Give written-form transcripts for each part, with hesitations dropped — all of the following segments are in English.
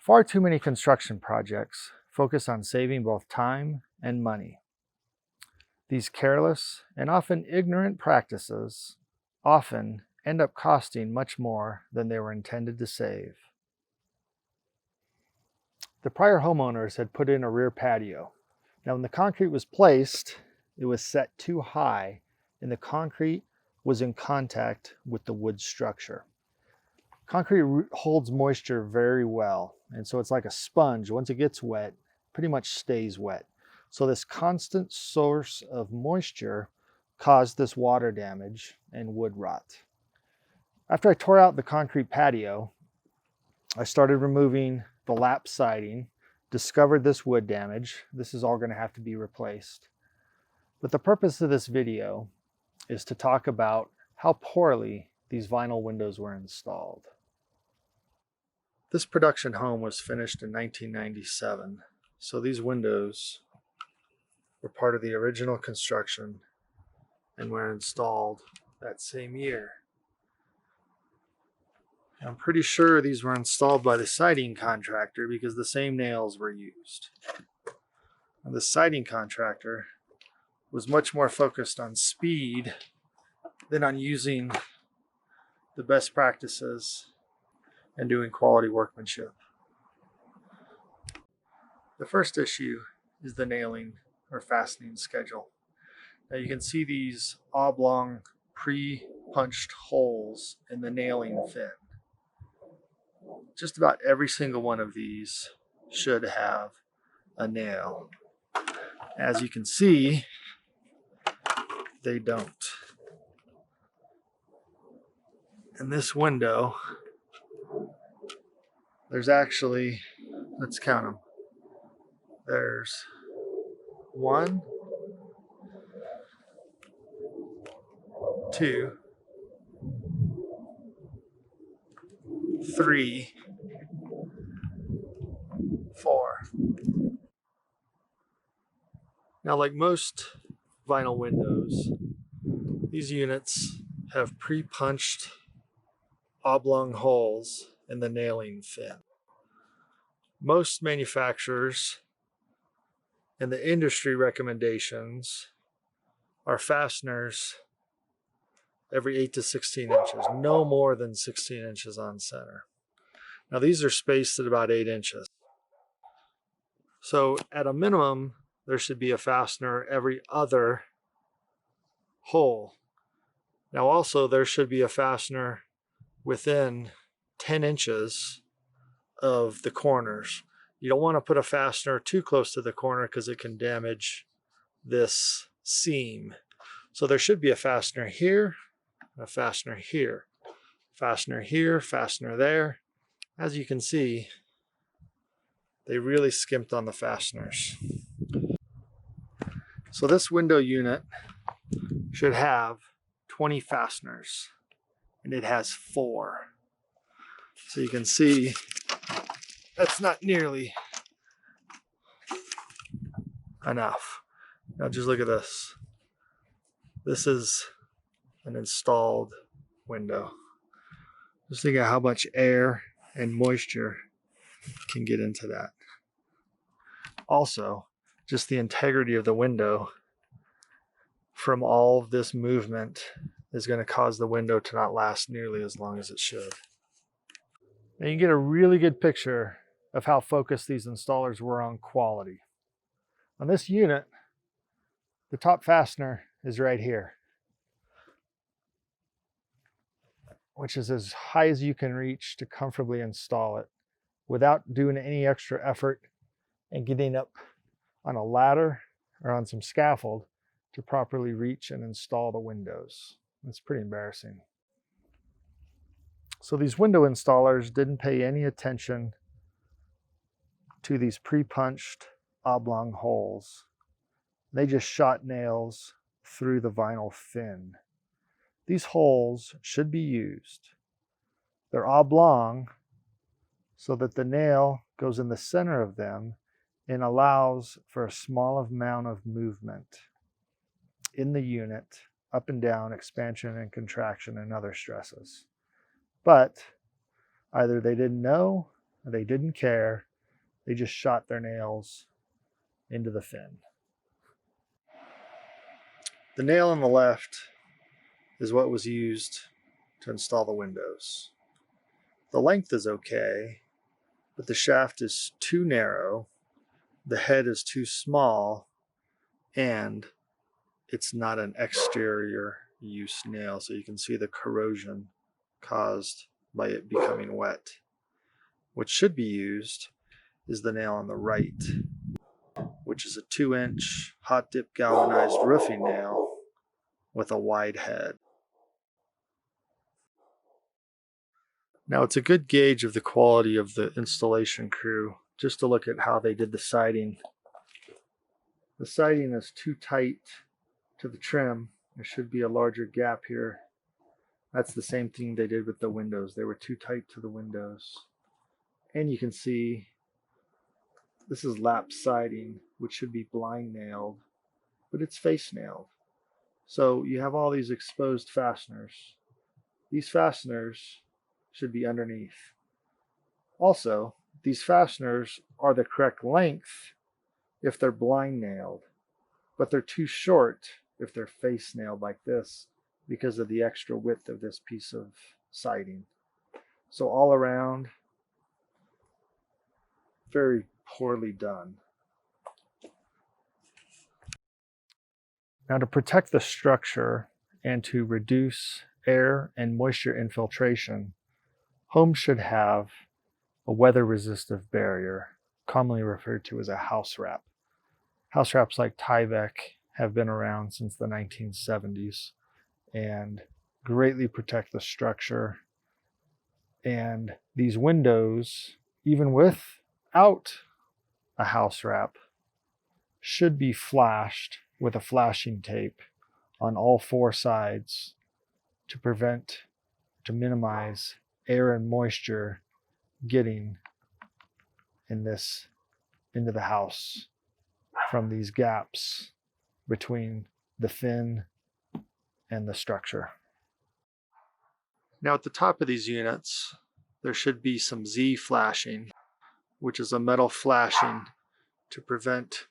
Far too many construction projects focus on saving both time and money. These careless and often ignorant practices often end up costing much more than they were intended to save. The prior homeowners had put in a rear patio. Now, when the concrete was placed, it was set too high and the concrete was in contact with the wood structure. Concrete holds moisture very well, and so it's like a sponge. Once it gets wet, pretty much stays wet. So this constant source of moisture caused this water damage and wood rot. After I tore out the concrete patio, I started removing the lap siding, discovered this wood damage. This is all going to have to be replaced. But the purpose of this video is to talk about how poorly these vinyl windows were installed. This production home was finished in 1997, so these windows were part of the original construction and were installed that same year. I'm pretty sure these were installed by the siding contractor because the same nails were used. And the siding contractor was much more focused on speed than on using the best practices and doing quality workmanship. The first issue is the nailing or fastening schedule. Now you can see these oblong pre-punched holes in the nailing fin. Just about every single one of these should have a nail. As you can see, they don't. In this window, there's actually, let's count them. There's 1, 2, 3, 4. Now, like most vinyl windows, these units have pre-punched oblong holes in the nailing fin. Most manufacturers and the industry recommendations are fasteners every 8 to 16 inches, no more than 16 inches on center. Now these are spaced at about 8 inches. So at a minimum, there should be a fastener every other hole. Now also there should be a fastener within 10 inches of the corners. You don't want to put a fastener too close to the corner because it can damage this seam. So there should be a fastener here, a fastener here, fastener here, fastener there. As you can see, they really skimped on the fasteners. So this window unit should have 20 fasteners, and it has 4. So you can see that's not nearly enough. Now just look at this. This is an installed window. Just think of how much air and moisture can get into that. Also, just the integrity of the window from all of this movement is going to cause the window to not last nearly as long as it should. And you get a really good picture of how focused these installers were on quality. On this unit, the top fastener is right here, which is as high as you can reach to comfortably install it without doing any extra effort and getting up on a ladder or on some scaffold to properly reach and install the windows. It's pretty embarrassing. So these window installers didn't pay any attention to these pre-punched oblong holes. They just shot nails through the vinyl fin. These holes should be used. They're oblong so that the nail goes in the center of them and allows for a small amount of movement in the unit, up and down, expansion and contraction and other stresses. But either they didn't know They didn't care. They just shot their nails into the fin. The nail on the left is what was used to install the windows. The length is okay, but the shaft is too narrow, the head is too small, and it's not an exterior use nail, so you can see the corrosion caused by it becoming wet. What should be used is the nail on the right, which is a 2-inch hot dip galvanized roofing nail with a wide head. Now it's a good gauge of the quality of the installation crew just to look at how they did the siding. The siding is too tight to the trim. There should be a larger gap here. That's the same thing they did with the windows. They were too tight to the windows. And you can see this is lap siding, which should be blind nailed, but it's face nailed. So you have all these exposed fasteners. These fasteners should be underneath. Also, these fasteners are the correct length if they're blind nailed, but they're too short if they're face nailed like this because of the extra width of this piece of siding. So all around, very poorly done. Now to protect the structure and to reduce air and moisture infiltration, homes should have a weather-resistive barrier, commonly referred to as a house wrap. House wraps like Tyvek have been around since the 1970s and greatly protect the structure. And these windows, even without a house wrap, should be flashed with a flashing tape on all 4 sides to minimize air and moisture getting into the house from these gaps between the fin and the structure. Now at the top of these units, there should be some Z flashing, which is a metal flashing to prevent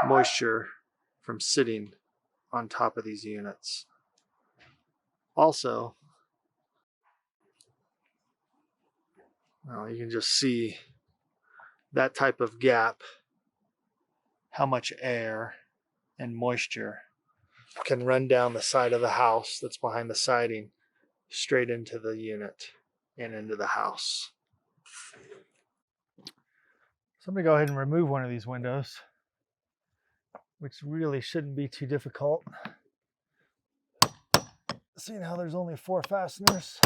moisture from sitting on top of these units. Also, well, you can just see that type of gap, how much air and moisture can run down the side of the house that's behind the siding straight into the unit and into the house. So I'm going to go ahead and remove one of these windows, which really shouldn't be too difficult. Seeing how there's only 4 fasteners.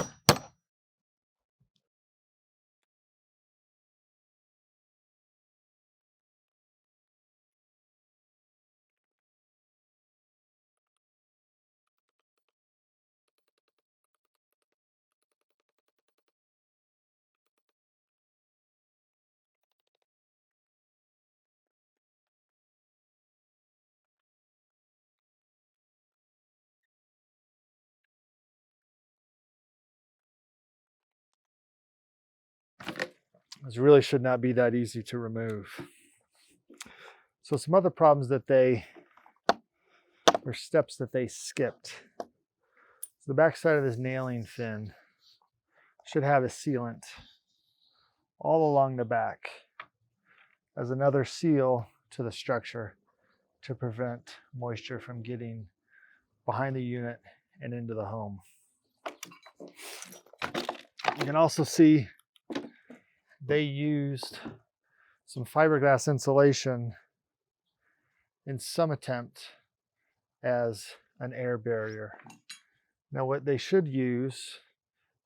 This really should not be that easy to remove. So some other problems or steps that they skipped. So the back side of this nailing fin should have a sealant all along the back as another seal to the structure to prevent moisture from getting behind the unit and into the home. You can also see they used some fiberglass insulation in some attempt as an air barrier. Now what they should use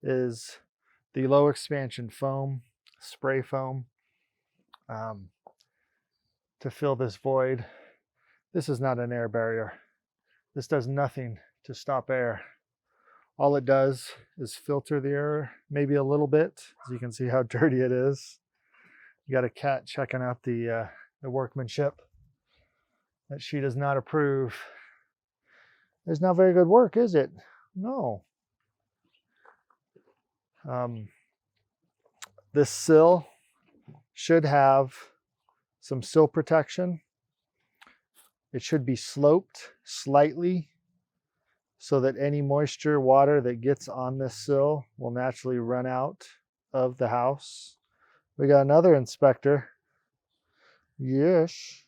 is the low expansion foam, spray foam, to fill this void. This is not an air barrier. This does nothing to stop air. All it does is filter the air maybe a little bit, so you can see how dirty it is. You got a cat checking out the workmanship that she does not approve. It's not very good work, is it? No. This sill should have some sill protection. It should be sloped slightly so that any moisture, water that gets on this sill will naturally run out of the house. We got another inspector. Yes.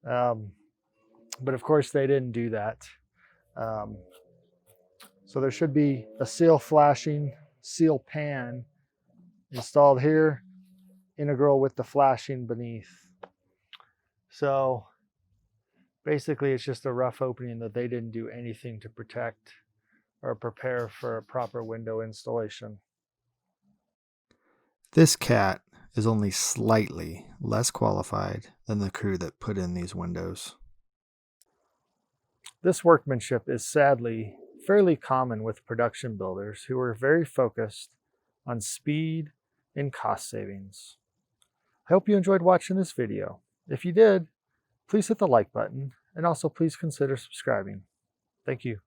But of course they didn't do that. So there should be a seal flashing seal pan installed here, integral with the flashing beneath. So basically it's just a rough opening that they didn't do anything to protect or prepare for a proper window installation. This cat is only slightly less qualified than the crew that put in these windows. This workmanship is sadly fairly common with production builders who are very focused on speed and cost savings. I hope you enjoyed watching this video. If you did, please hit the like button and also please consider subscribing. Thank you.